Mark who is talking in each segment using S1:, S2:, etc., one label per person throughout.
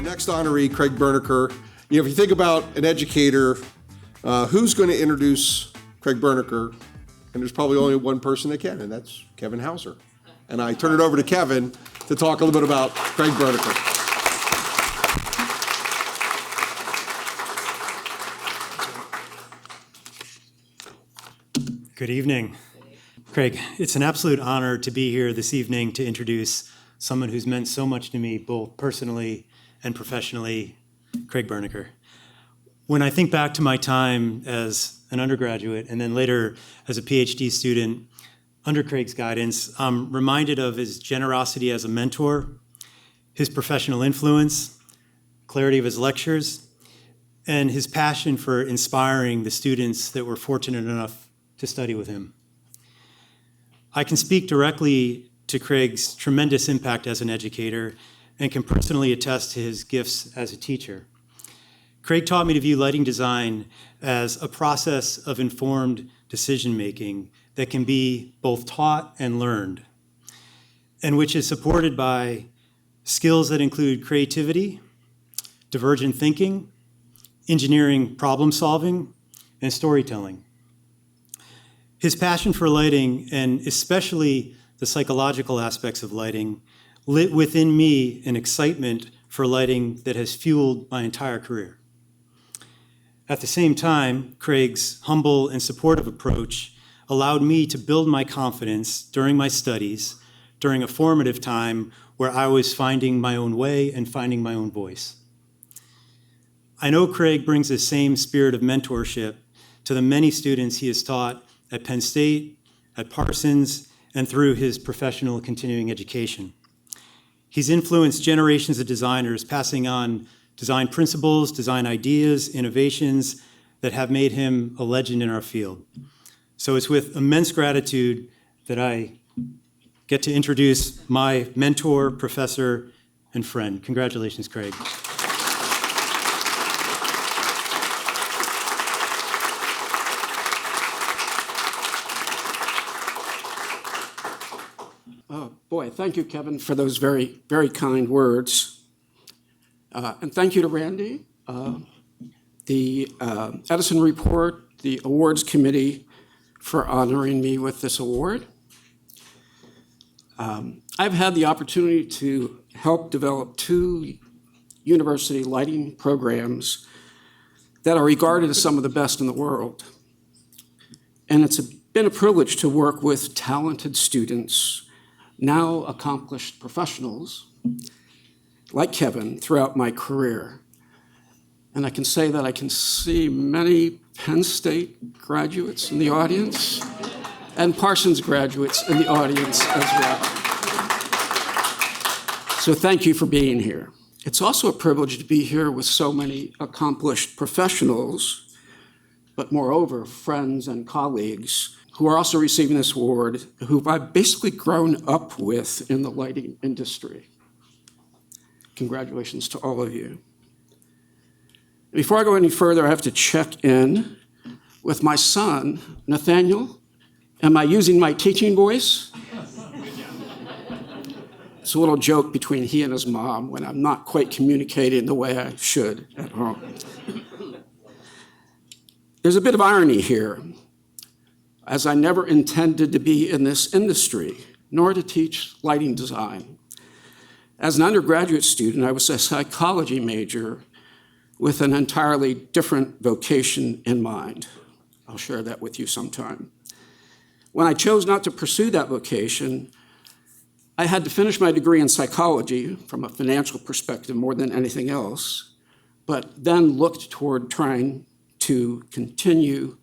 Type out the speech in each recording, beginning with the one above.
S1: next honoree, Craig Bernecker. If you think about an educator, who's going to introduce Craig Bernecker? And there's probably only one person that can, and that's Kevin Hauser. And I turn it over to Kevin to talk a little bit about Craig Bernecker.
S2: Good evening. Craig, it's an absolute honor to be here this evening to introduce someone who's meant so much to me, both personally and professionally, Craig Bernecker. When I think back to my time as an undergraduate and then later as a PhD student under Craig's guidance, I'm reminded of his generosity as a mentor, his professional influence, clarity of his lectures, and his passion for inspiring the students that were fortunate enough to study with him. I can speak directly to Craig's tremendous impact as an educator and can personally attest to his gifts as a teacher. Craig taught me to view lighting design as a process of informed decision-making that can be both taught and learned, and which is supported by skills that include creativity, divergent thinking, engineering problem solving, and storytelling. His passion for lighting, and especially the psychological aspects of lighting, lit within me an excitement for lighting that has fueled my entire career. At the same time, Craig's humble and supportive approach allowed me to build my confidence during my studies, during a formative time where I was finding my own way and finding my own voice. I know Craig brings the same spirit of mentorship to the many students he has taught at Penn State, at Parsons, and through his professional continuing education. He's influenced generations of designers, passing on design principles, design ideas, innovations that have made him a legend in our field. So it's with immense gratitude that I get to introduce my mentor, professor, and friend. Congratulations, Craig.
S3: Boy, thank you, Kevin, for those very, very kind words. And thank you to Randy, the EdisonReport, the awards committee, for honoring me with this award. I've had the opportunity to help develop 2 university lighting programs that are regarded as some of the best in the world. And it's been a privilege to work with talented students, now accomplished professionals, like Kevin, throughout my career. And I can say that I can see many Penn State graduates in the audience and Parsons graduates in the audience as well. So thank you for being here. It's also a privilege to be here with so many accomplished professionals, but moreover, friends and colleagues who are also receiving this award, who I've basically grown up with in the lighting industry. Congratulations to all of you. Before I go any further, I have to check in with my son, Nathaniel. Am I using my teaching voice? It's a little joke between he and his mom when I'm not quite communicating the way I should at home. There's a bit of irony here, as I never intended to be in this industry, nor to teach lighting design. As an undergraduate student, I was a psychology major with an entirely different vocation in mind. I'll share that with you sometime. When I chose not to pursue that vocation, I had to finish my degree in psychology from a financial perspective more than anything else, but then looked toward trying to continue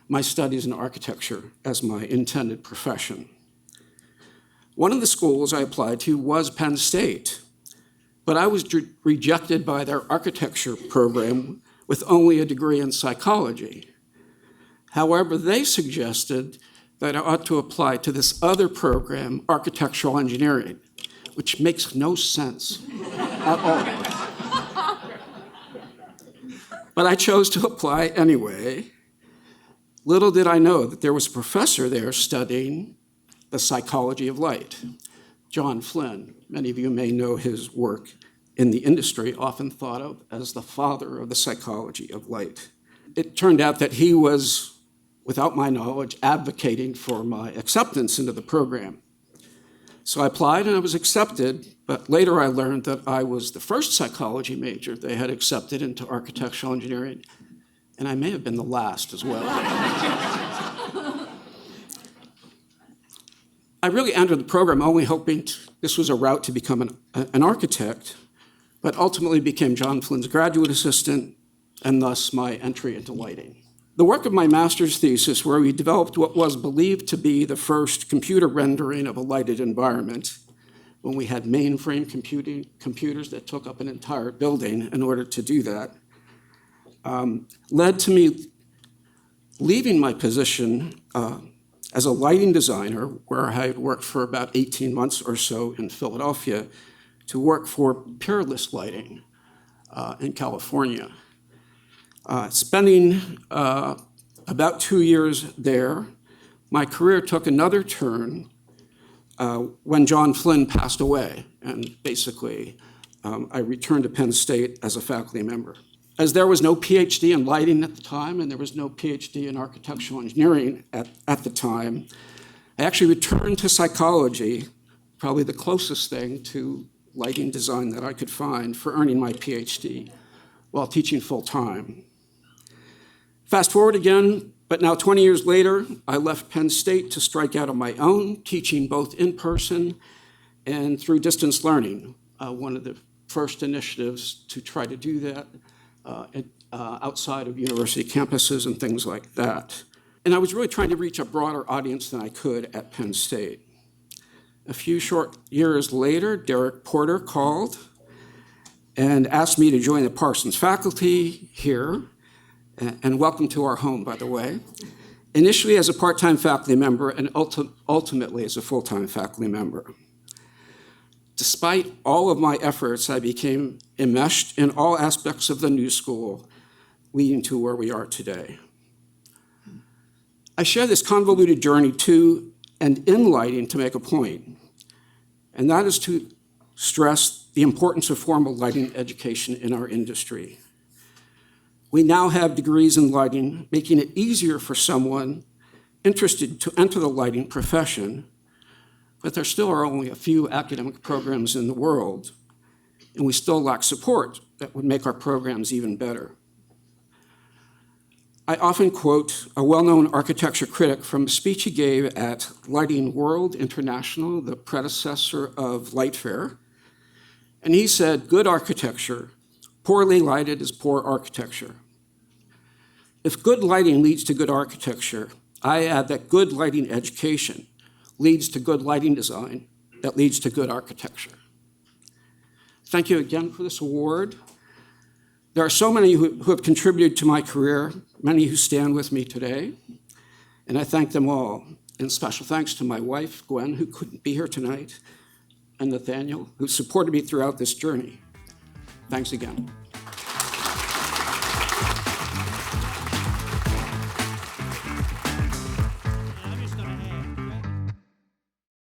S3: my studies in architecture as my intended profession. One of the schools I applied to was Penn State, but I was rejected by their architecture program with only a degree in psychology. However, they suggested that I ought to apply to this other program, architectural engineering, which makes no sense at all. But I chose to apply anyway. Little did I know that there was a professor there studying the psychology of light, John Flynn. Many of you may know his work in the industry, often thought of as the father of the psychology of light. It turned out that he was, without my knowledge, advocating for my acceptance into the program. So I applied and I was accepted, but later I learned that I was the first psychology major they had accepted into architectural engineering, and I may have been the last as well. I really entered the program only hoping this was a route to become an architect, but ultimately became John Flynn's graduate assistant, and thus my entry into lighting. The work of my master's thesis, where we developed what was believed to be the first computer rendering of a lighted environment, when we had mainframe computers that took up an entire building in order to do that, led to me leaving my position as a lighting designer, where I had worked for about 18 months or so in Philadelphia, to work for Peerless Lighting in California. Spending about 2 years there, my career took another turn when John Flynn passed away, and basically I returned to Penn State as a faculty member. As there was no PhD in lighting at the time, and there was no PhD in architectural engineering at the time, I actually returned to psychology, probably the closest thing to lighting design that I could find, for earning my PhD while teaching full-time. Fast forward again, but now 20 years later, I left Penn State to strike out on my own, teaching both in person and through distance learning, one of the first initiatives to try to do that outside of university campuses and things like that. And I was really trying to reach a broader audience than I could at Penn State. A few short years later, Derek Porter called and asked me to join the Parsons faculty here, and welcome to our home, by the way, initially as a part-time faculty member and ultimately as a full-time faculty member. Despite all of my efforts, I became enmeshed in all aspects of the new school, leading to where we are today. I share this convoluted journey to and in lighting to make a point, and that is to stress the importance of formal lighting education in our industry. We now have degrees in lighting, making it easier for someone interested to enter the lighting profession, but there still are only a few academic programs in the world, and we still lack support that would make our programs even better. I often quote a well-known architecture critic from a speech he gave at Lighting World International, the predecessor of Light Fair, and he said, "Good architecture, poorly lighted is poor architecture." If good lighting leads to good architecture, I add that good lighting education leads to good lighting design that leads to good architecture. Thank you again for this award. There are so many who have contributed to my career, many who stand with me today, and I thank them all. And special thanks to my wife, Gwen, who couldn't be here tonight, and Nathaniel, who supported me throughout this journey. Thanks again.